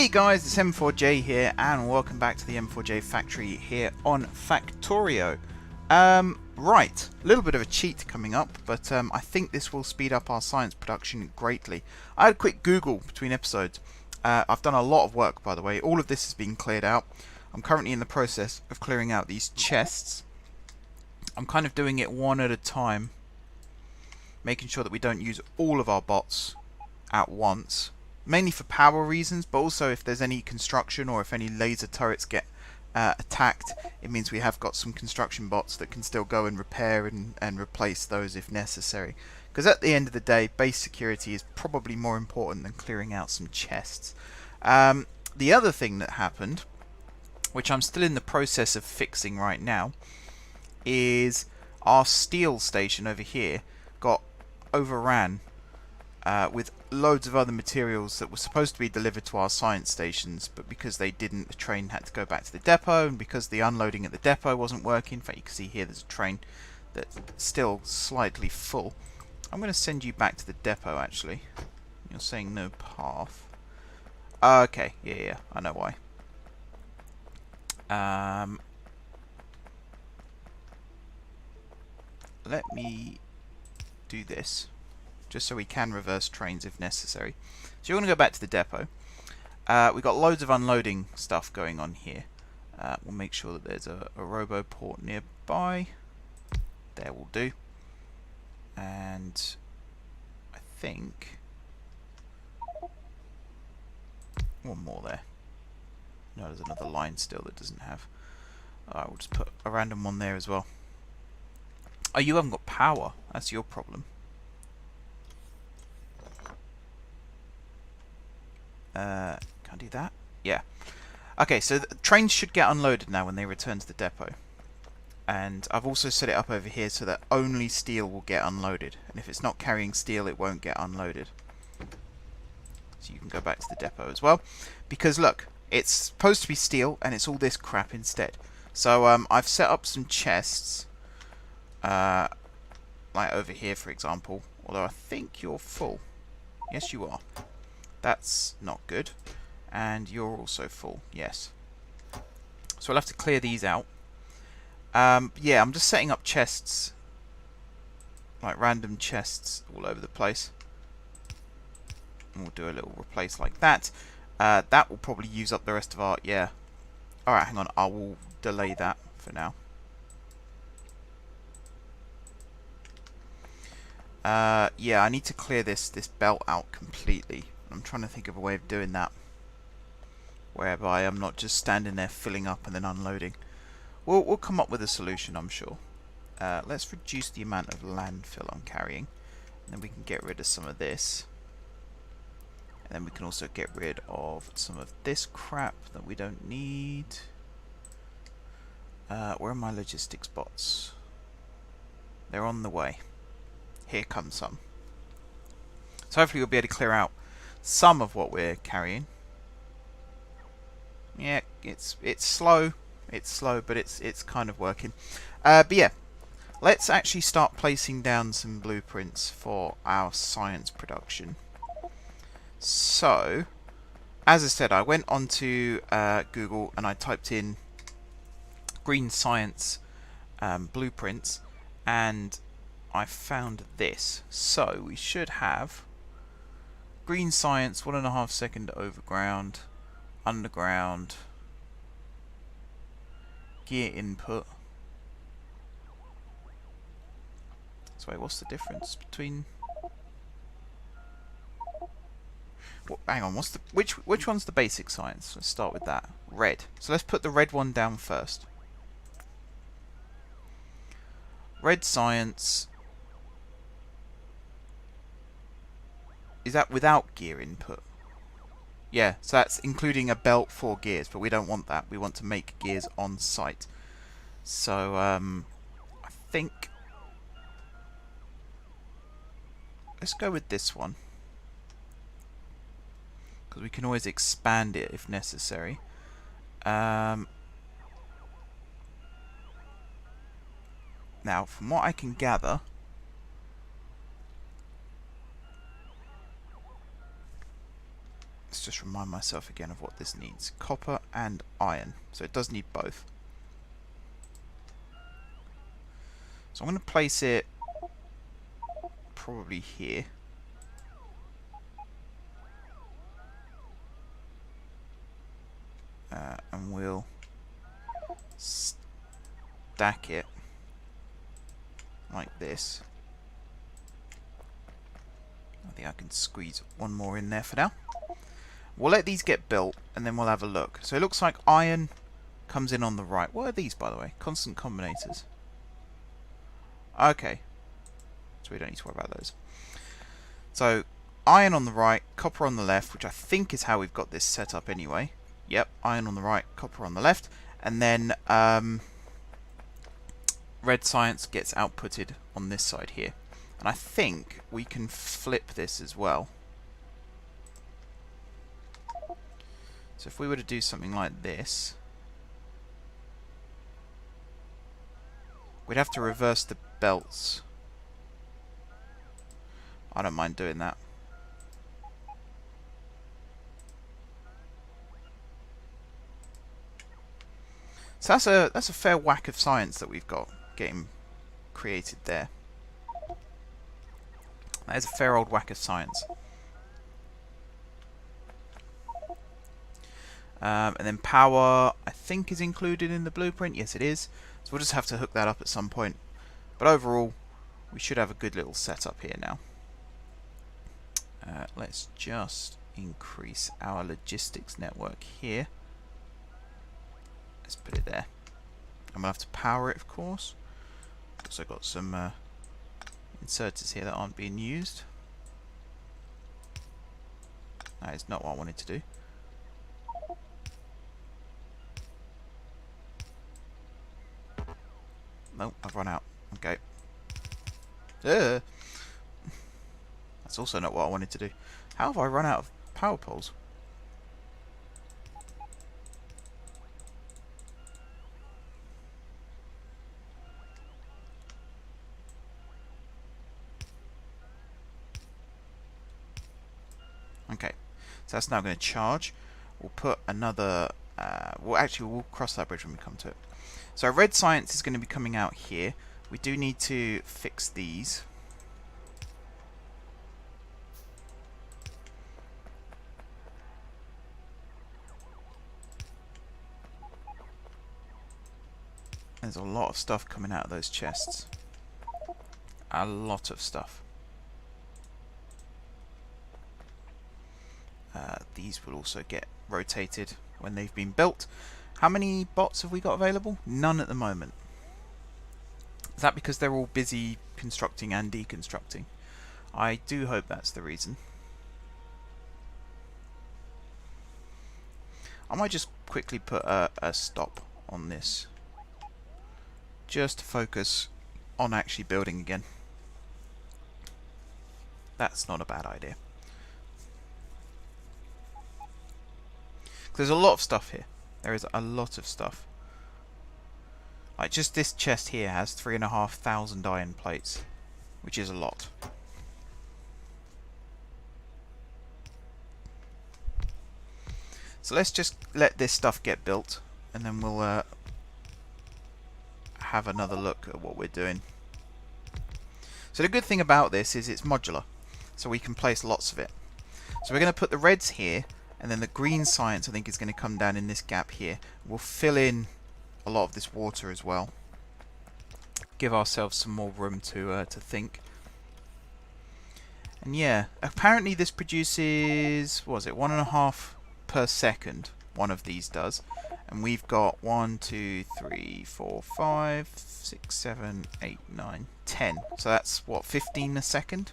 Hey guys, it's M4J here, and welcome back to the M4J Factory here on Factorio. Right, a little bit of a cheat coming up, but I think this will speed up our science production greatly. I had a quick Google between episodes. I've done a lot of work, by the way. All of this has been cleared out. I'm currently in the process of clearing out these chests. I'm kind of doing it one at a time, making sure that we don't use all of our bots at once. Mainly for power reasons, but also if there's any construction or if any laser turrets get attacked, it means we have got some construction bots that can still go and repair and replace those if necessary. Because at the end of the day, base security is probably more important than clearing out some chests. The other thing that happened, which I'm still in the process of fixing right now, is our steel station over here got overran with loads of other materials that were supposed to be delivered to our science stations, but because they didn't, the train had to go back to the depot, and because the unloading at the depot wasn't working, in fact you can see here there's a train that's still slightly full. I'm going to send you back to the depot actually. You're saying no path. Okay, yeah, I know why. Let me do this, just so we can reverse trains if necessary. So you're going to go back to the depot. We've got loads of unloading stuff going on here. We'll make sure that there's a robo port nearby. There will do. And I think one more there. No, there's another line still that doesn't have. Alright, we'll just put a random one there as well. Oh, you haven't got power. That's your problem. Can I do that? Yeah. Okay, so the trains should get unloaded now when they return to the depot. And I've also set it up over here so that only steel will get unloaded. And if it's not carrying steel, it won't get unloaded. So you can go back to the depot as well. Because look, it's supposed to be steel and it's all this crap instead. So I've set up some chests. Like over here, for example. Although I think you're full. Yes, you are. That's not good. And you're also full. Yes. So I'll have to clear these out. Yeah, I'm just setting up chests. Like random chests all over the place. And we'll do a little replace like that. That will probably use up the rest of our... Yeah. Alright, hang on. I will delay that for now. Yeah, I need to clear this belt out completely. I'm trying to think of a way of doing that, whereby I'm not just standing there filling up and then unloading. We'll come up with a solution, I'm sure. Let's reduce the amount of landfill I'm carrying, and then we can get rid of some of this. And then we can also get rid of some of this crap that we don't need. Where are my logistics bots? They're on the way. Here comes some. So hopefully we'll be able to clear out some of what we're carrying. Yeah, it's slow. It's slow, but it's kind of working. But yeah, let's actually start placing down some blueprints for our science production. So, as I said, I went onto Google and I typed in green science blueprints, and I found this. So we should have green science 1.5 second overground, underground, gear input. So wait, what's the difference between? Well, hang on, what's the which one's the basic science? Let's start with that. Red. So let's put the red one down first. Red science. Is that without gear input? Yeah, so that's including a belt for gears, but we don't want that. We want to make gears on site. So, I think... let's go with this one. Because we can always expand it if necessary. Now, from what I can gather... Let's just remind myself again of what this needs. Copper and iron. So it does need both. So I'm going to place it probably here. And we'll stack it like this. I think I can squeeze one more in there for now. We'll let these get built and then we'll have a look. So it looks like iron comes in on the right. What are these, by the way? Constant combinators. Okay. So we don't need to worry about those. So iron on the right, copper on the left, which I think is how we've got this set up anyway. Yep, iron on the right, copper on the left. And then red science gets outputted on this side here. And I think we can flip this as well. So if we were to do something like this, we'd have to reverse the belts. I don't mind doing that. So that's a fair whack of science that we've got getting created there. That is a fair old whack of science. And then power, I think, is included in the blueprint. Yes, it is. So we'll just have to hook that up at some point. But overall, we should have a good little setup here now. Let's just increase our logistics network here. Let's put it there. And we'll have to power it, of course. Also got some inserters here that aren't being used. That is not what I wanted to do. Nope, I've run out. Okay. That's also not what I wanted to do. How have I run out of power poles? Okay, so that's now going to charge. We'll put another... we'll cross that bridge when we come to it. So our red science is going to be coming out here. We do need to fix these. There's a lot of stuff coming out of those chests. A lot of stuff. These will also get rotated when they've been built. How many bots have we got available? None at the moment. Is that because they're all busy constructing and deconstructing? I do hope that's the reason. I might just quickly put a stop on this, just to focus on actually building again. That's not a bad idea. There's a lot of stuff here. There is a lot of stuff. Like just this chest here has 3,500 iron plates, which is a lot. So let's just let this stuff get built, and then we'll have another look at what we're doing. So the good thing about this is it's modular, so we can place lots of it. So we're going to put the reds here, and then the green science I think is going to come down in this gap here. We'll fill in a lot of this water as well. Give ourselves some more room to think. And yeah, apparently this produces, what was it, 1.5 per second, one of these does. And we've got 1, 2, 3, 4, 5, 6, 7, 8, 9, 10. So that's, what, 15 a second?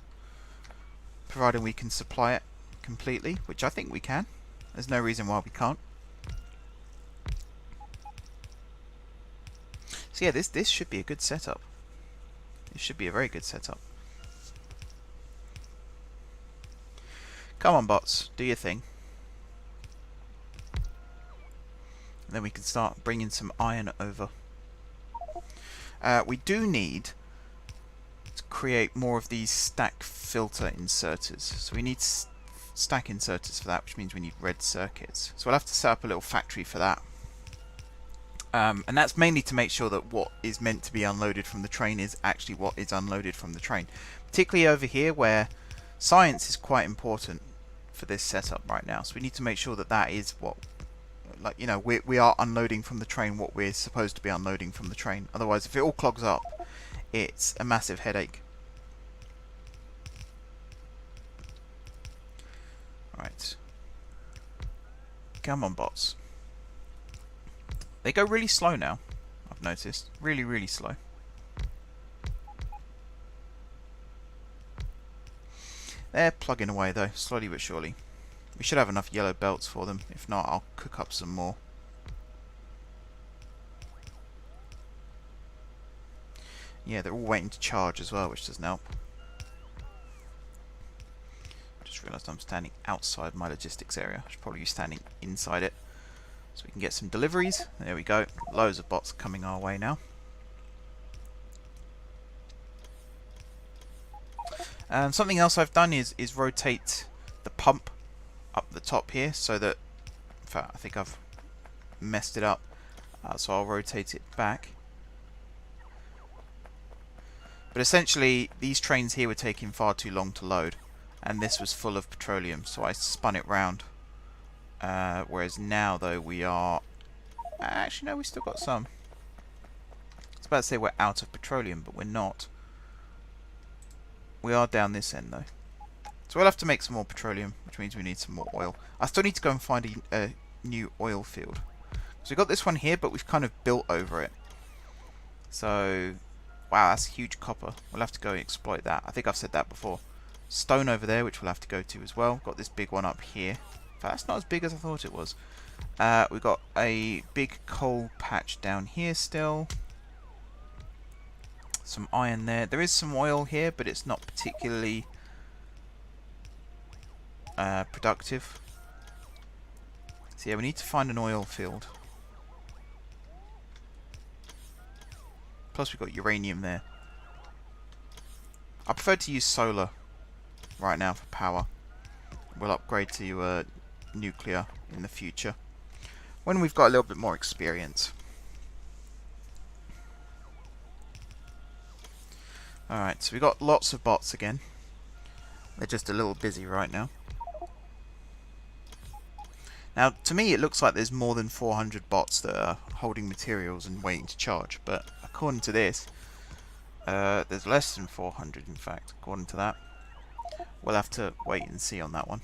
Providing we can supply it completely, which I think we can. There's no reason why we can't. So yeah, this should be a good setup. This should be a very good setup. Come on, bots, do your thing. And then we can start bringing some iron over. We do need to create more of these stack filter inserters. So we need stack inserters for that, which means we need red circuits. So we'll have to set up a little factory for that. And that's mainly to make sure that what is meant to be unloaded from the train is actually what is unloaded from the train. Particularly over here where science is quite important for this setup right now. So we need to make sure that that is what, like, you know, we are unloading from the train what we're supposed to be unloading from the train. Otherwise, if it all clogs up, it's a massive headache. Right. Come on, bots. They go really slow now, I've noticed. Really, really slow. They're plugging away though, slowly but surely. We should have enough yellow belts for them. If not, I'll cook up some more. Yeah, they're all waiting to charge as well, which doesn't help. Just realised I'm standing outside my logistics area. I should probably be standing inside it. So we can get some deliveries. There we go. Loads of bots coming our way now. And something else I've done is rotate the pump up the top here, so that, in fact, I think I've messed it up. So I'll rotate it back. But essentially, these trains here were taking far too long to load, and this was full of petroleum, so I spun it round. Whereas now, though, we are... Actually, no, we still got some. I was about to say we're out of petroleum, but we're not. We are down this end, though. So we'll have to make some more petroleum, which means we need some more oil. I still need to go and find a new oil field. So we've got this one here, but we've kind of built over it. So, wow, that's huge copper. We'll have to go and exploit that. I think I've said that before. Stone over there, which we'll have to go to as well. Got this big one up here. In fact, that's not as big as I thought it was. We've got a big coal patch down here still. Some iron there. There is some oil here, but it's not particularly productive. So yeah, we need to find an oil field. Plus we've got uranium there. I prefer to use solar right now for power. We'll upgrade to nuclear in the future when we've got a little bit more experience. Alright, so we've got lots of bots again. They're just a little busy right now. Now, to me it looks like there's more than 400 bots that are holding materials and waiting to charge, but according to this, there's less than 400 in fact, according to that. We'll have to wait and see on that one.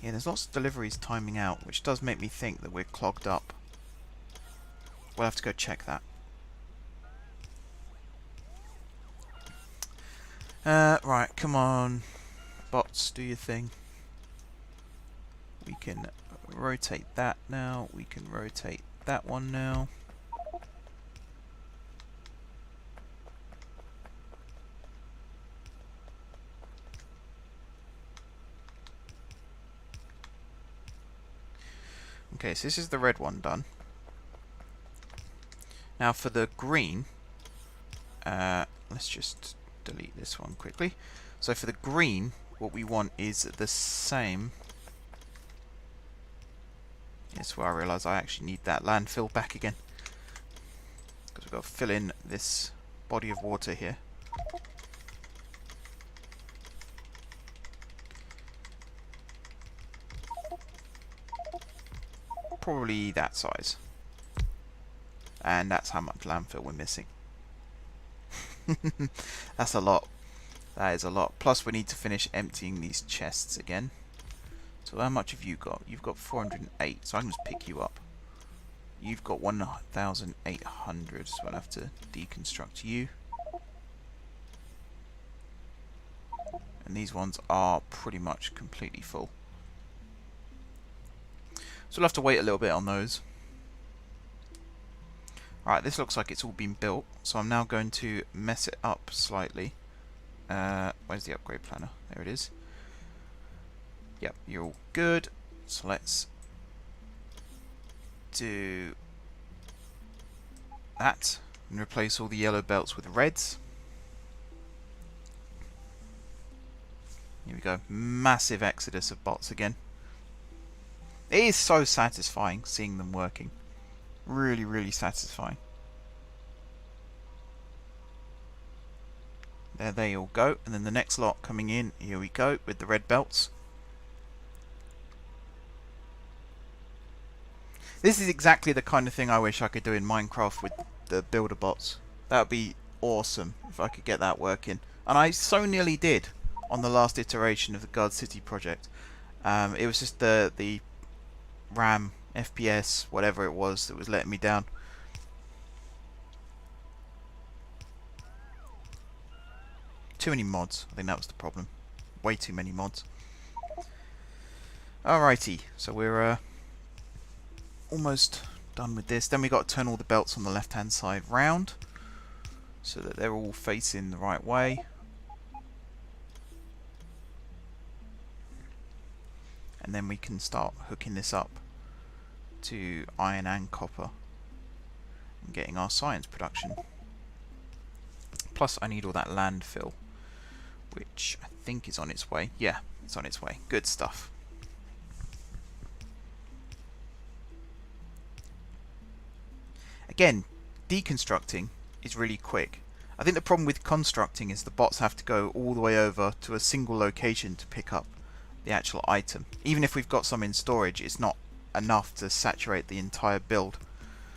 Yeah, there's lots of deliveries timing out, which does make me think that we're clogged up. We'll have to go check that. Right, come on. Bots, do your thing. We can rotate that now. We can rotate that one now. Okay, so this is the red one done. Now for the green, let's just delete this one quickly. So for the green, what we want is the same. Yes, well, I realise I actually need that landfill back again, because we've got to fill in this body of water here. Probably that size. And that's how much landfill we're missing. That's a lot. That is a lot. Plus we need to finish emptying these chests again. So how much have you got? You've got 408, so I can just pick you up. You've got 1,800, so I'll have to deconstruct you. And these ones are pretty much completely full. So we'll have to wait a little bit on those. Alright, this looks like it's all been built, so I'm now going to mess it up slightly. Where's the upgrade planner? There it is. Yep, you're all good. So let's do that and replace all the yellow belts with reds. Here we go. Massive exodus of bots again. It is so satisfying seeing them working. Really, really satisfying. There they all go. And then the next lot coming in. Here we go with the red belts. This is exactly the kind of thing I wish I could do in Minecraft with the builder bots. That would be awesome if I could get that working. And I so nearly did on the last iteration of the Guard City project. It was just the RAM, FPS, whatever it was that was letting me down. Too many mods. I think that was the problem. Way too many mods. Alrighty, so we're almost done with this. Then we got to turn all the belts on the left hand side round so that they're all facing the right way. And then we can start hooking this up to iron and copper and getting our science production. Plus I need all that landfill, which I think is on its way. Yeah, it's on its way. Good stuff. Again, deconstructing is really quick. I think the problem with constructing is the bots have to go all the way over to a single location to pick up the actual item. Even if we've got some in storage, it's not enough to saturate the entire build.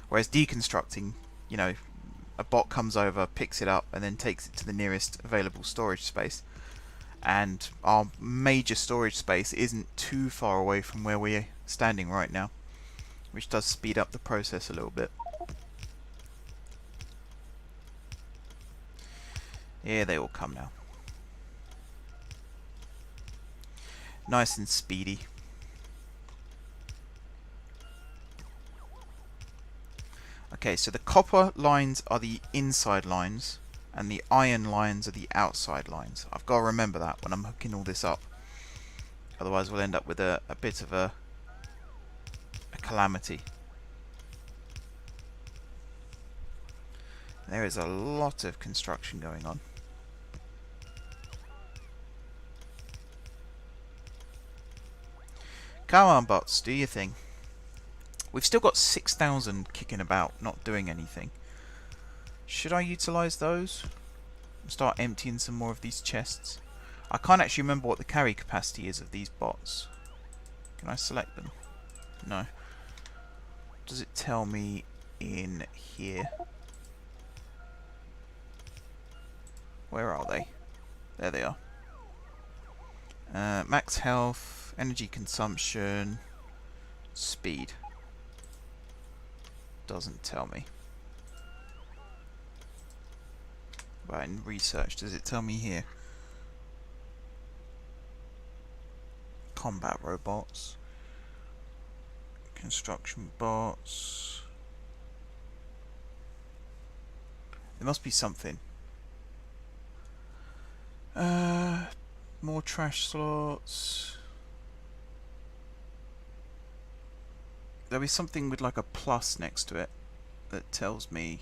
Whereas deconstructing, you know, a bot comes over, picks it up, and then takes it to the nearest available storage space. And our major storage space isn't too far away from where we're standing right now, which does speed up the process a little bit. Here they all come now. Nice and speedy. Okay, so the copper lines are the inside lines and the iron lines are the outside lines. I've got to remember that when I'm hooking all this up. Otherwise we'll end up with a bit of a calamity. There is a lot of construction going on. Come on, bots, do your thing. We've still got 6,000 kicking about, not doing anything. Should I utilise those? Start emptying some more of these chests. I can't actually remember what the carry capacity is of these bots. Can I select them? No. Does it tell me in here? Where are they? There they are. Max health, energy consumption, speed. Doesn't tell me. But in research, does it tell me here? Combat robots, construction bots. There must be something. More trash slots. There'll be something with like a plus next to it that tells me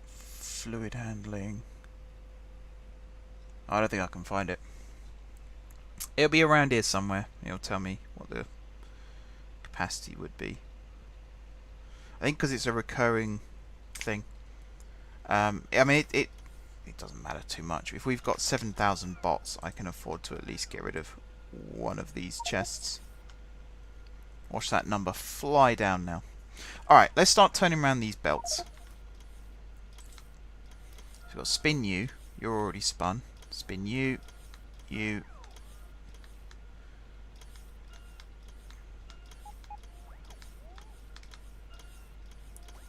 fluid handling. I don't think I can find it. It'll be around here somewhere. It'll tell me what the capacity would be. I think because it's a recurring thing. I mean, it doesn't matter too much. If we've got 7,000 bots, I can afford to at least get rid of one of these chests. Watch that number fly down now. Alright, let's start turning around these belts. So we've got spin you. You're already spun. Spin you. You.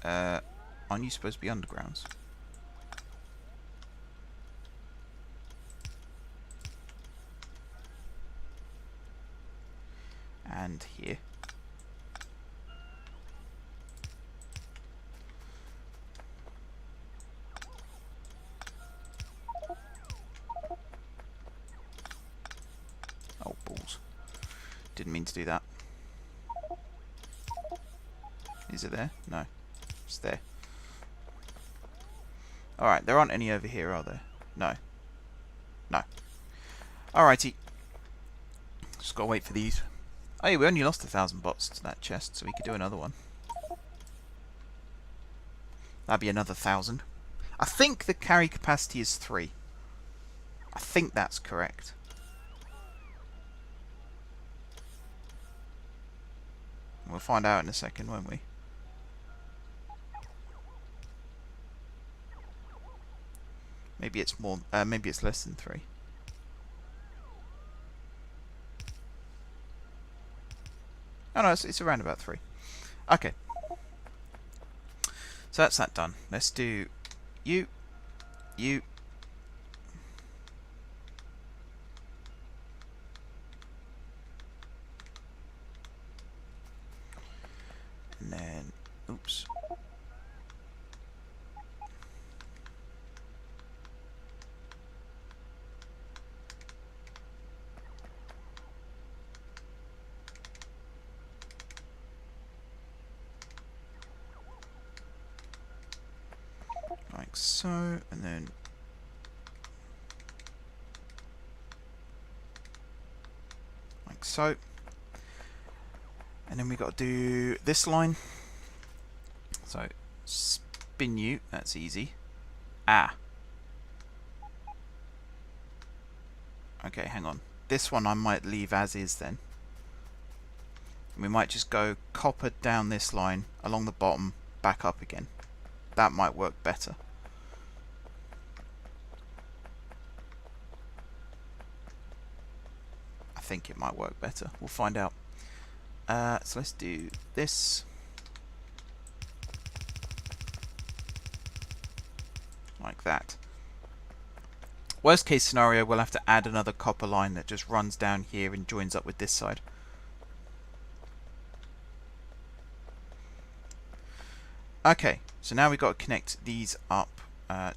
Aren't you supposed to be undergrounds? And here. Oh, balls. Didn't mean to do that. Is it there? No. It's there. Alright, there aren't any over here, are there? No. No. Alrighty. Just gotta wait for these. Oh yeah, we only lost 1,000 bots to that chest, so we could do another one. That'd be another 1,000. I think the carry capacity is 3. I think that's correct. We'll find out in a second, won't we? Maybe it's more. Maybe it's less than 3. Oh no, it's around about 3. Okay. So that's that done. Let's do you. And then, oops. Like so, and then like so. And then we got to do this line. So spin you, that's easy. Ah. Okay, hang on. This one I might leave as is then. We might just go copper down this line, along the bottom, back up again. That might work better. I think it might work better. We'll find out. So let's do this. Like that. Worst case scenario, we'll have to add another copper line that just runs down here and joins up with this side. Okay, so now we've got to connect these up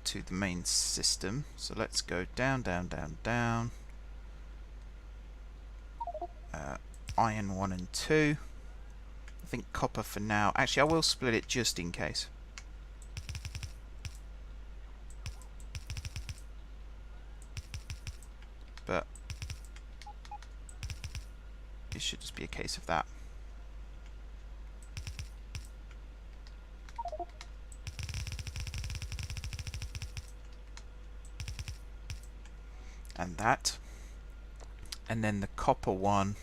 to the main system. So let's go down, down, down, down. Iron 1 and 2. I think copper for now. Actually, I will split it just in case. But it should just be a case of that. And that. And then the copper one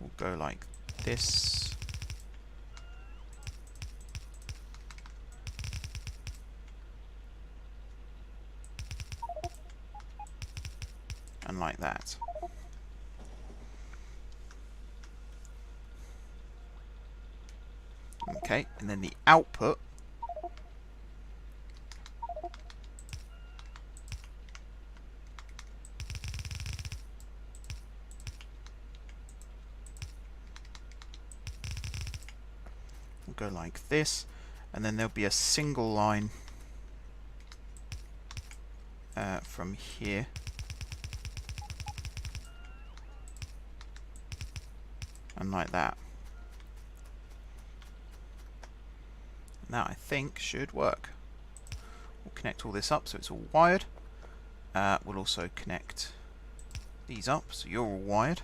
will go like this. And like that. Okay, and then the output will go like this, and then there'll be a single line from here and like that. And that I think should work. We'll connect all this up so it's all wired. We'll also connect these up so you're all wired.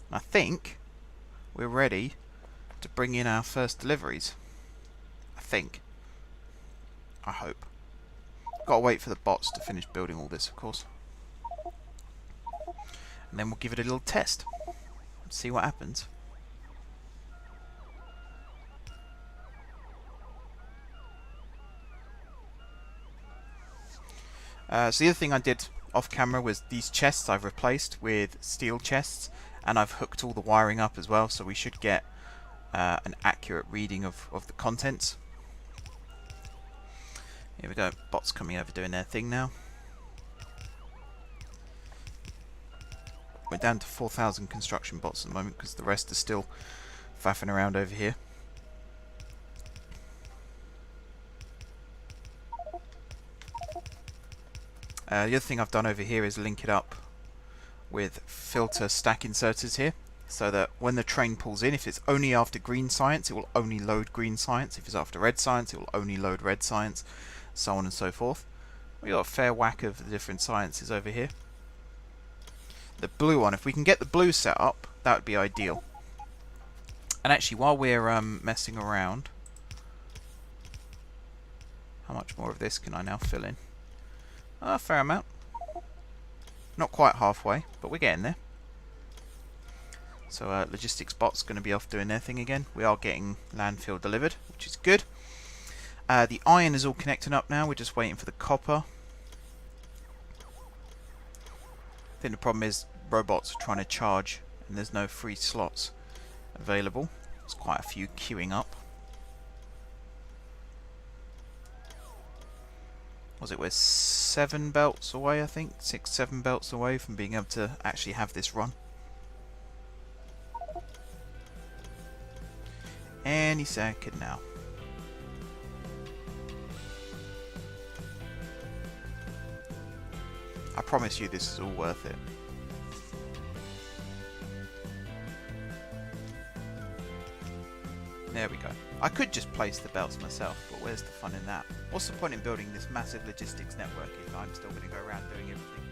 And I think we're ready to bring in our first deliveries. I think. I hope. Gotta wait for the bots to finish building all this, of course. And then we'll give it a little test. See what happens. So the other thing I did off camera was these chests I've replaced with steel chests, and I've hooked all the wiring up as well, so we should get an accurate reading of the contents. Here we go, bots coming over doing their thing now. We're down to 4,000 construction bots at the moment because the rest are still faffing around over here. The other thing I've done over here is link it up with filter stack inserters here. so that when the train pulls in, if it's only after green science, it will only load green science. If it's after red science, it will only load red science, so on and so forth. We got a fair whack of the different sciences over here. The blue one, if we can get the blue set up, that would be ideal. And actually, while we're messing around, how much more of this can I now fill in? A fair amount. Not quite halfway, but we're getting there. So logistics bot's going to be off doing their thing again. We are getting landfill delivered, which is good. The iron is all connecting up now. We're just waiting for the copper. I think the problem is robots are trying to charge and there's no free slots available. There's quite a few queuing up. Was it we're 7 belts away, I think? 6, 7 belts away from being able to actually have this run. Any second now. I promise you this is all worth it. There we go. I could just place the belts myself, but where's the fun in that? What's the point in building this massive logistics network if I'm still going to go around doing everything?